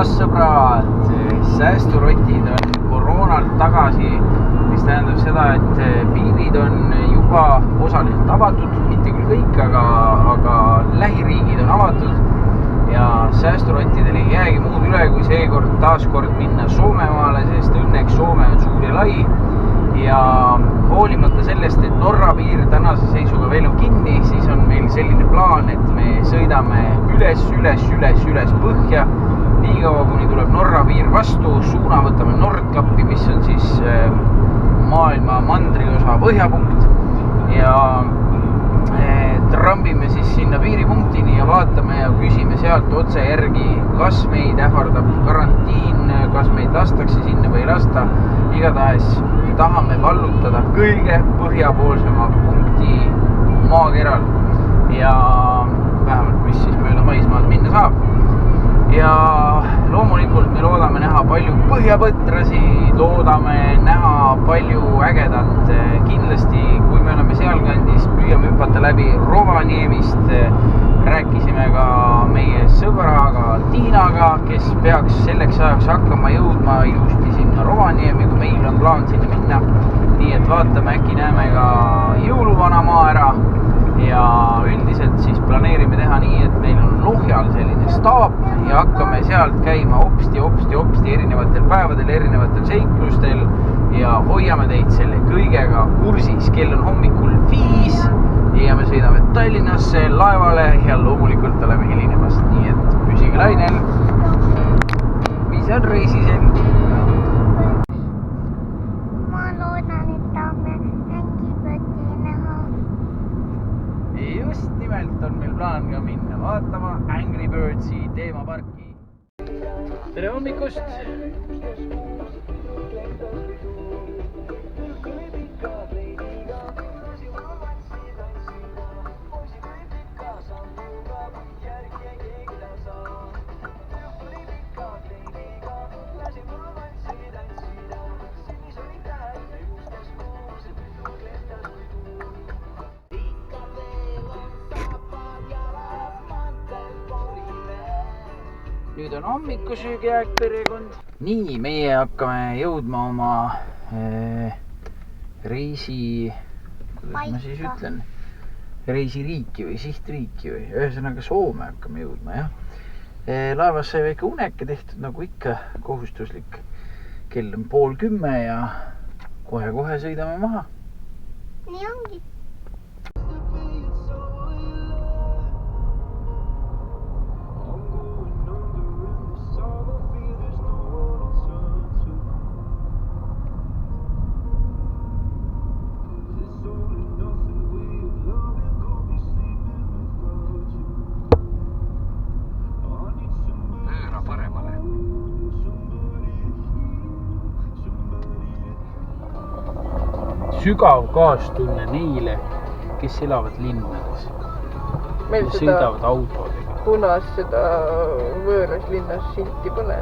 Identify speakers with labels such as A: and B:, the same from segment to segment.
A: taas sõbrad, säästurotid on koroonalt tagasi, mis tähendab seda, et piirid on juba osaliselt avatud, mitte küll kõik, aga lähiriigid on avatud ja säästurottidel ei jäägi muud üle, kui seekord taaskord minna Soomemaale, sest õnneks Soome on suur ja lai ja hoolimata sellest, et Norra piir tänase seisuga veel on kinni, siis on meil selline plaan, et me sõidame üles põhja. Nii kaua, kuni tuleb Norra piir vastu, suuna võtame Nordkappi, mis on siis maailma mandriosa põhjapunkt ja trambime siis sinna piiripunktini ja vaatame ja küsime sealt otse järgi, kas meid ähvardab karantiin, kas meid lastakse sinna või ei lasta. Igatahes tahame vallutada kõige põhjapoolsema punkti maakeral ja vähemalt mis siis mööda maismaad minna saab. Ja loomulikult me loodame näha palju põhjapõtrasi, loodame näha palju ägedat. Kindlasti, kui me oleme sealkandis, püüame hüpata läbi Rovaniemist. Rääkisime ka meie sõbraga Tiinaga, kes peaks selleks ajaks hakkama jõudma ilusti sinna Rovaniemi, kui meil on plaan sinna minna. Nii et vaatame, äkki näeme ka jõuluvanamaa ära. Ja üldiselt siis planeerime teha nii, et meil on Lohjal selline staap ja hakkame sealt käima hopsti erinevatel päevadel, erinevatel seiklustel ja hoiame teid selle kõigega kursis. Kell on hommikul 5 ja me sõidame Tallinnasse laevale ja loomulikult oleme hilinemas, nii et püsige lainel, mis on reisisel. Just nimelt on meil plaan ka minna vaatama Angry Birdsi teemaparki. Tere hommikust! Nüüd on hommikusöögiaeg perekond. Nii, meie hakkame jõudma oma reisi, kuidas ma siis ütlen, reisiriiki või sihtriiki või ühesõnaga Soome hakkame jõudma, jah. Laevas sai väike uneke tehtud, nagu ikka kohustuslik. Kell on 9:30 ja kohe sõidame maha.
B: Nii ongi.
A: Sügav kaastunne neile, kes elavad linnades.
C: Meil
A: sõidavad autodega.
C: Punas seda võõras linnas silti pole.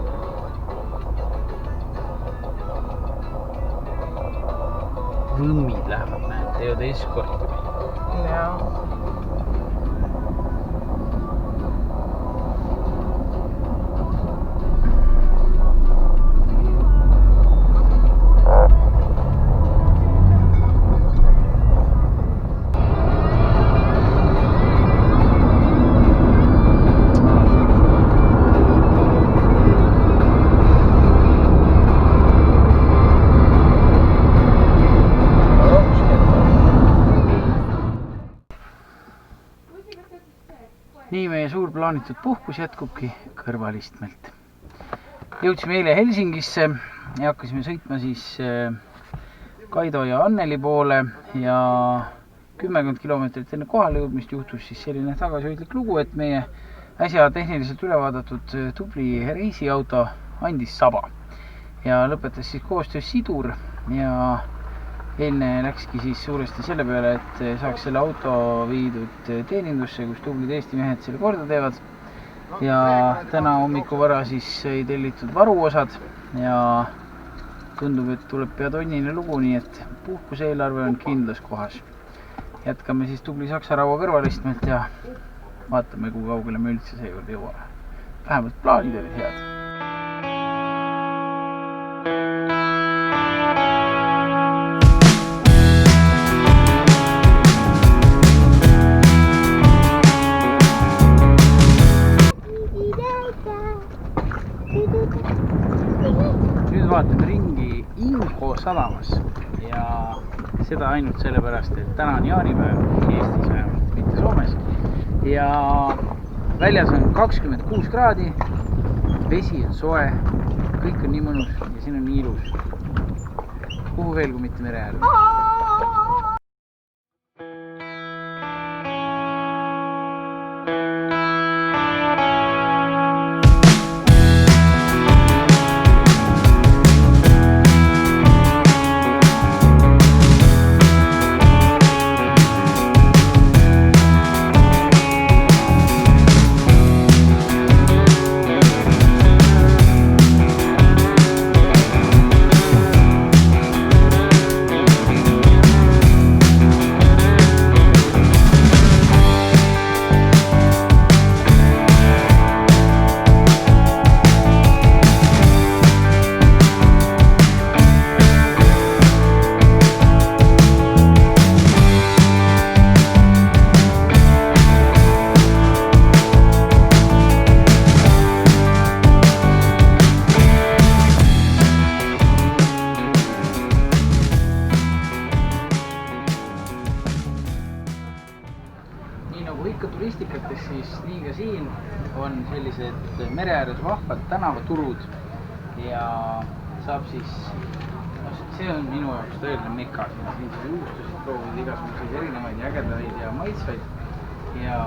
A: Võmmid lähevad, näed, teevad eskorti.
C: Jaa.
A: Nii meie suur plaanitud puhkus jätkubki kõrvalistmelt. Jõudsime eile Helsingisse ja hakkasime sõitma siis Kaido ja Anneli poole ja 10 kilomeetrit enne kohale jõudmist juhtus siis selline tagasihoidlik lugu, et meie äsja tehniliselt üle vaadatud tubli reisiauto andis saba ja lõpetas siis koostöös sidur ja eilne läkski siis suuresti selle peale, et saaks selle auto viidud teenindusse, kus tublid Eesti mehed selle korda teevad. Ja täna hommikuvara siis sai tellitud varuosad ja tundub, et tuleb pea tonnine lugu, nii et puhkuseelarve on kindlas kohas. Jätkame siis tubli Saksa-Raua kõrvalistmelt ja vaatame, kui kaugele me üldse seekord jõuame. Vähemalt plaanid olid head. sadamas ja seda ainult sellepärast, et täna on jaanipäev Eestis vähemalt, mitte Soomes ja väljas on 26 kraadi, vesi on soe, kõik on nii mõnus ja siin on nii ilus. Kuhu veel kui mitte mere äärde? Turistikates, siis nii ka siin on sellised mere ääres vahvad tänavaturud ja saab siis, see on minu jaoks tõeline meka, siin saab juustusid proovida igasuguseid erinevaid ägedaid ja maitsvaid ja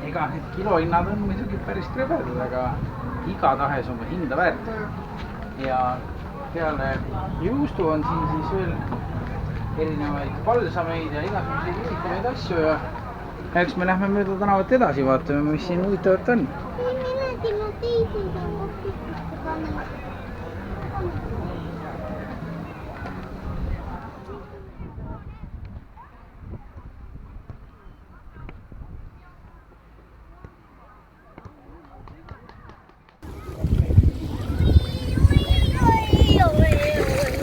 A: ega need kilohinnad on muidugi päris krõbedad, aga igatahes oma hinda väärt ja peale juustu on siin siis veel erinevaid palsameid ja igasuguseid huvitavaid asju ja eks me lähme mööda tänavat edasi, vaatame, mis siin huvitavat on.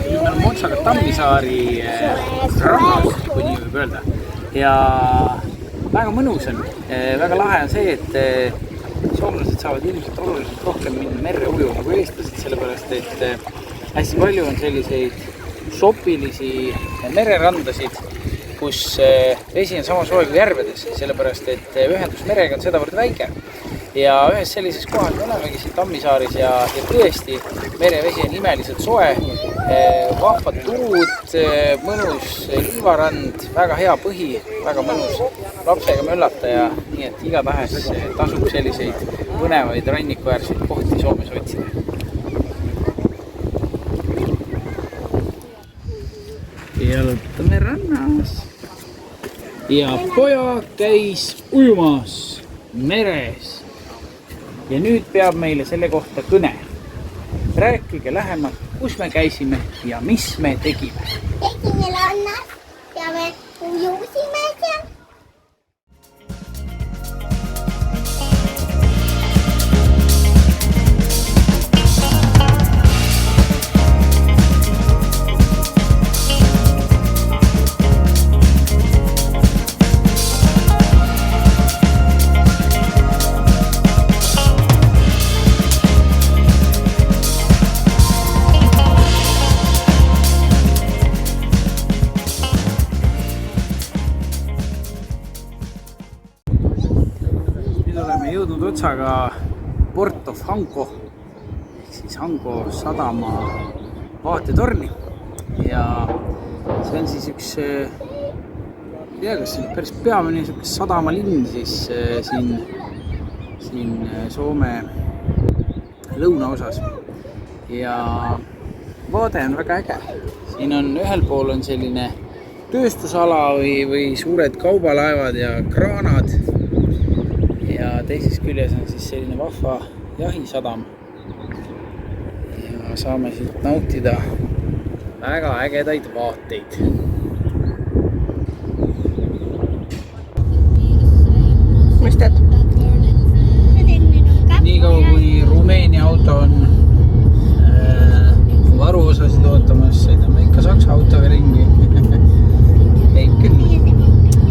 A: Nüüd on Motsaga Tammisaari rannas, kui nii võib öelda. Ja väga mõnus on, väga lahe on see, et soomlased saavad ilmselt oluliselt rohkem minna merre ujuma kui eestlased, sellepärast et hästi palju on selliseid sopilisi mererandasid, kus vesi on sama soe kui järvedes, sellepärast et ühendus merega on sedavõrd väike. Ja ühes sellises kohas me olemegi siin Tammisaaris ja tõesti merevesi on imeliselt soe, vahvad turud, mõnus liivarand, väga hea põhi, väga mõnus lapsega möllata ja nii, et igatahes tasub selliseid põnevaid rannikuäärseid kohti Soomes otsida. Jalutame rannas ja poja käis ujumas meres. Ja nüüd peab meile selle kohta kõne. Rääkige lähemalt, kus me käisime ja mis me tegime.
B: Käisime rannas ja me ujusime seal.
A: Jõudnud otsaga Port of Hanko ehk siis Hanko sadama vaatetorni ja see on siis üks, ei tea, kas päris peamine sadamalinn siis siin Soome lõunaosas ja vaade on väga äge. Siin on ühel pool on selline tööstusala või suured kaubalaevad ja kraanad. Ja teises küljes on siis selline vahva jahisadam ja saame siit nautida väga ägedaid vaateid.
C: Mis teed?
A: Nii kaua kui Rumeenia auto on varuosasid ootamas, sõidame ikka Saksa autoga ringi. Käib küll.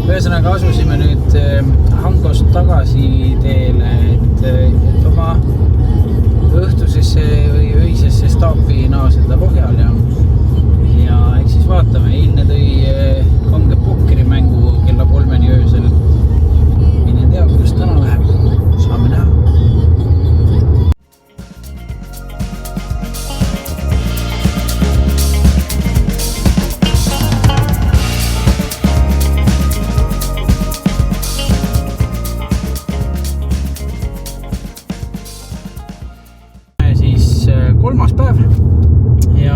A: Ühesõnaga asusime nüüd Hankost tagasi teele, et oma õhtusesse või öisesse staapi naaseda Pohjal ja ja eks siis vaatame, eilne tõi kange pokkerimängu kella 3 öösel. Mine tea, kuidas täna läheb, saame näha. Kolmas päev ja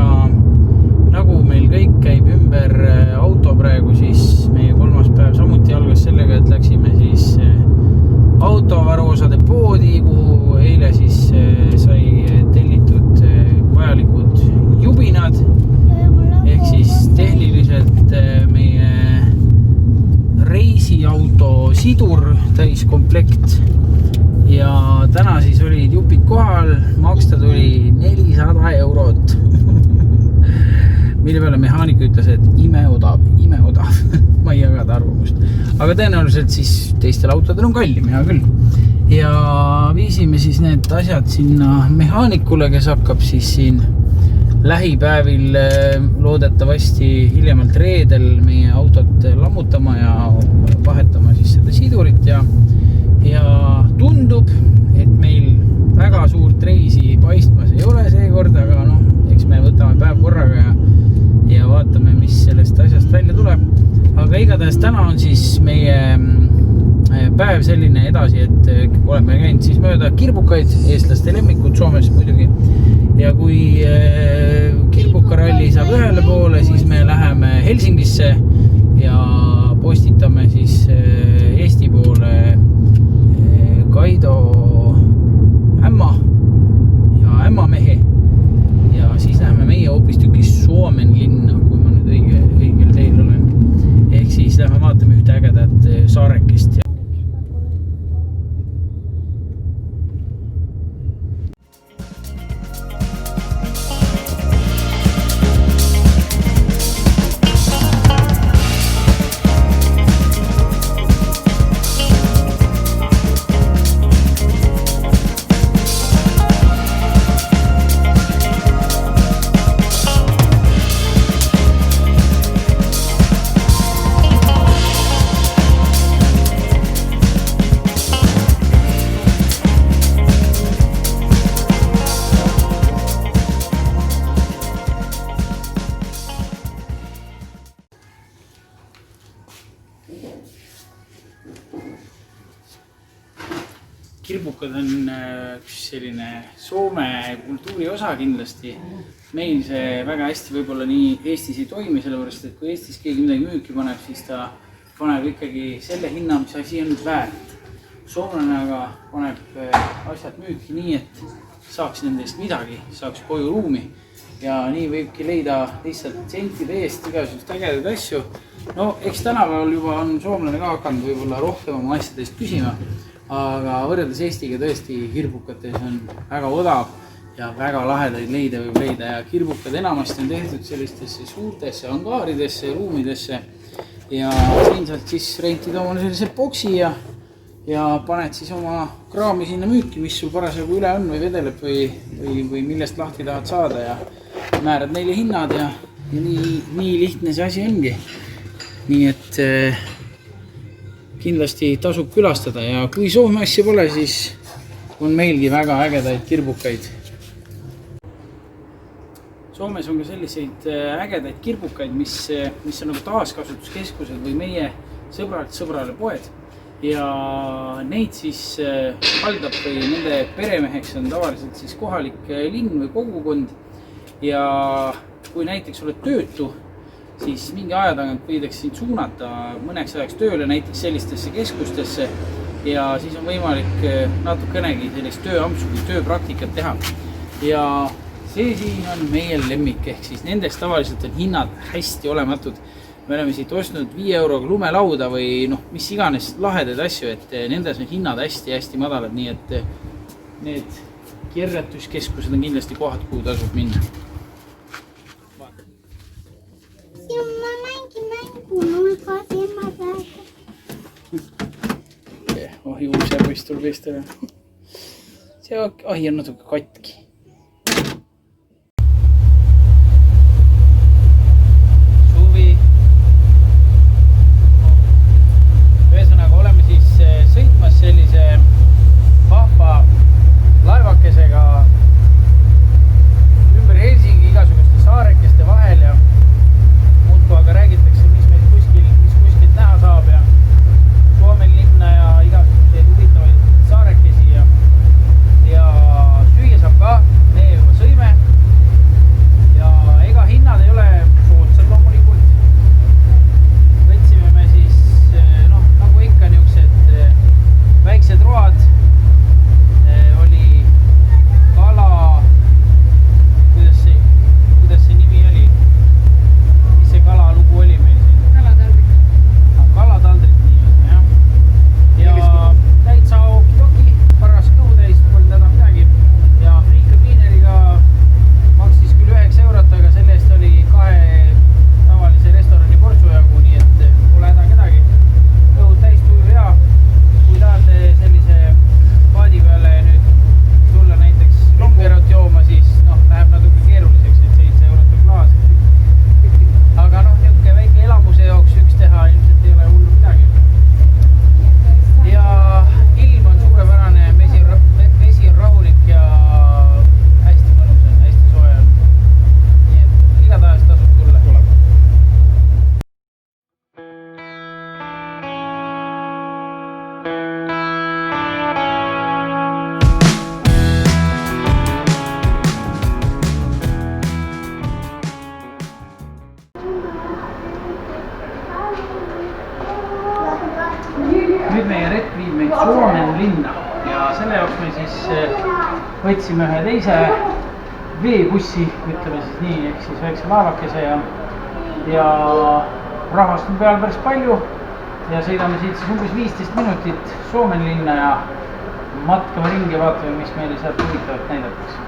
A: nagu meil kõik käib ümber auto praegu, siis meie kolmas päev samuti algas sellega, et läksime siis autovaruosade poodi, kuhu eile siis sai tellitud vajalikud jubinad ehk siis tehniliselt meie reisiauto sidur täiskomplekt. Ja täna siis olid jupid kohal, maksta tuli 400 €. Mille peale mehaanik ütles, et imeodav. Ma ei jagada arvamust. Aga tõenäoliselt siis teistel autodel on kallim, hea küll. Ja viisime siis need asjad sinna mehaanikule, kes hakkab siis siin lähipäevil loodetavasti hiljemalt reedel meie autot lammutama ja vahetama siis seda sidurit ja tundub, et meil väga suurt reisi paistmas ei ole seekord, aga noh, eks me võtame päev korraga ja vaatame, mis sellest asjast välja tuleb. Aga igatahes täna on siis meie päev selline edasi, et oleme käinud siis mööda kirbukaid, eestlaste lemmikud Soomes muidugi. Ja kui kirbukaralli saab ühele poole, siis me läheme Helsingisse ja postitame siis Eesti poole Kaido ämma ja ämmamehe ja siis läheme meie hoopistükkis Suomen linna, kui ma nüüd õigel teel olen. Ehk siis lähme vaatame ühte ägedat saarekest. Kirbukad on üks selline Soome kultuuri osa kindlasti. Meil see väga hästi võib-olla nii Eestis ei toimi, sellepärast et kui Eestis keegi midagi müüki paneb, siis ta paneb ikkagi selle hinna, mis asi on väärt. Soomlane aga paneb asjad müüki nii, et saaks nendest midagi, saaks koju ruumi ja nii võibki leida lihtsalt sentide eest igasugust ägedaid asju. No eks tänapäeval juba on soomlane ka hakanud võib-olla rohkem oma asjadest küsima. Aga võrreldes Eestiga tõesti kirbukates on väga odav ja väga lahedaid leida võib leida ja kirbukad enamasti on tehtud sellistesse suurtesse angaaridesse, ruumidesse ja siin saad siis rentida omale sellise boksi ja paned siis oma kraami sinna müüki, mis sul parasjagu üle on või vedeleb või millest lahti tahad saada ja määrad neile hinnad ja nii lihtne see asi ongi. Nii et kindlasti tasub külastada ja kui Soome asja pole, siis on meilgi väga ägedaid kirbukaid. Soomes on ka selliseid ägedaid kirbukaid, mis on nagu taaskasutuskeskused või meie sõbrale poed. Ja neid siis haldab või nende peremeheks on tavaliselt siis kohalik linn või kogukond. Ja kui näiteks oled töötu, siis mingi aja tagant võidakse sind suunata mõneks ajaks tööle näiteks sellistesse keskustesse ja siis on võimalik natukenegi sellist tööampsu või tööpraktikat teha. Ja see siin on meie lemmik, ehk siis nendest tavaliselt on hinnad hästi olematud. Me oleme siit ostnud 5 € lumelauda või mis iganes lahedaid asju, et nendes on hinnad hästi-hästi madalad, nii et need kirjatuskeskused on kindlasti kohad, kuhu tasub minna.
B: Ma mängin mängu nulgas ema praegu.
A: Uus poiss tuleb eestele. See ahi on natuke katki. meie rett viib meid Suomenlinna ja selle jaoks me siis võtsime ühe teise veebussi, ütleme siis nii, ehk siis väikse laevakese ja rahvast on peal päris palju ja sõidame siit siis umbes 15 minutit Suomenlinna ja matkame ringi ja vaatame, mis meile sealt huvitavat näidatakse.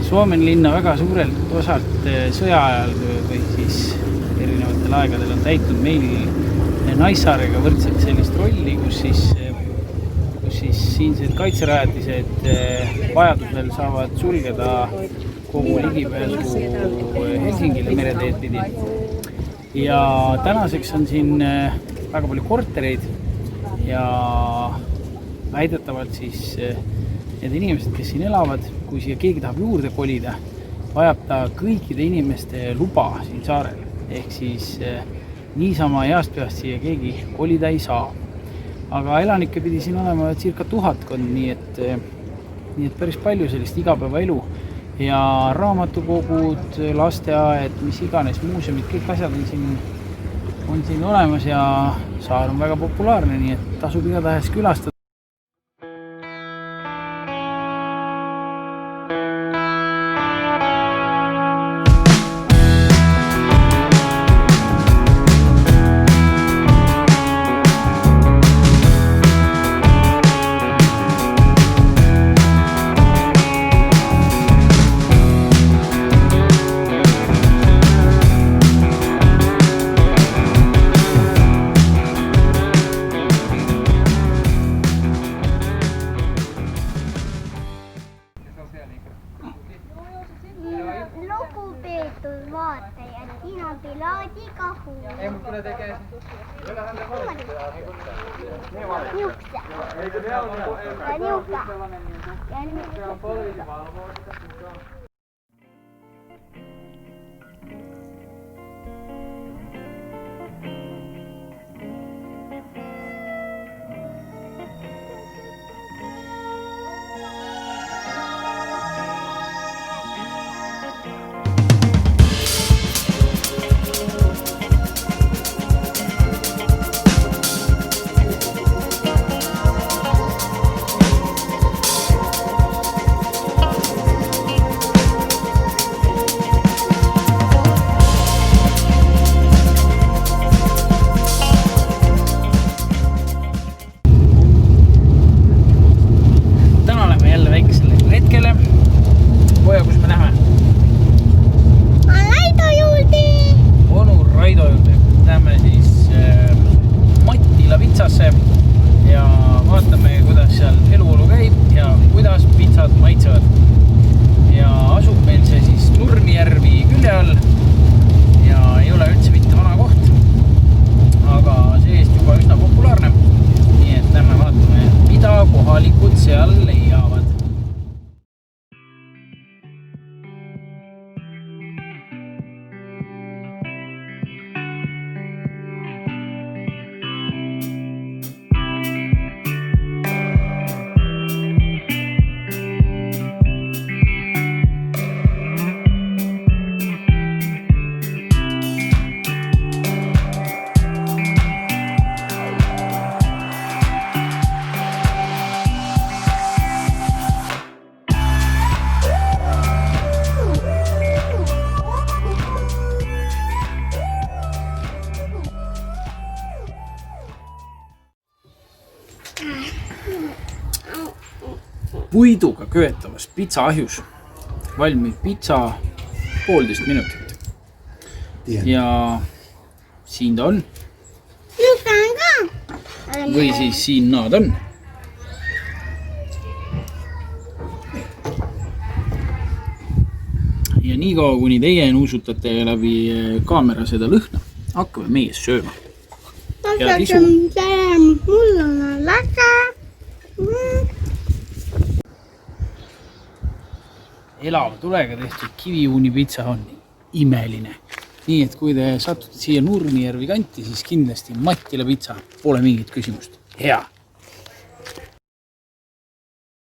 A: Suomenlinna väga suurelt osalt sõja ajal või siis erinevatel aegadel on täitnud meil Naissaarega võrdselt sellist rolli, kus siis siinsed kaitserajatised vajadusel saavad sulgeda kogu ligipääsu Helsingile mereteed pidi. Ja tänaseks on siin väga palju kortereid ja väidetavalt siis need inimesed, kes siin elavad, kui siia keegi tahab juurde kolida, vajab ta kõikide inimeste luba siin saarel. Ehk siis niisama heast peast siia keegi kolida ei saa. Aga elanikke pidi siin olema circa 1000, nii et päris palju sellist igapäevaelu. Ja raamatukogud, lasteaed, mis iganes, muuseumid, kõik asjad on siin olemas ja saar on väga populaarne, nii et tasub igatahes külastada.
B: Lugupeetud vaatajad, siin on pilaadikahu. Niukse. Ja niuka. Ja niuka.
A: puiduga köetavas pitsaahjus valmib pitsa 1,5 minutit. Ja siin ta on. Või siis siin nad on. Ja nii kaua, kuni teie nuusutate läbi kaamera seda lõhna, hakkame meie sööma. Ja isu.
B: Mul on väga.
A: Elava tulega tehtud kiviuunipitsa on imeline. Nii et kui te satute siia Nurmijärvi kanti, siis kindlasti Mattila pitsa pole mingit küsimust. Hea!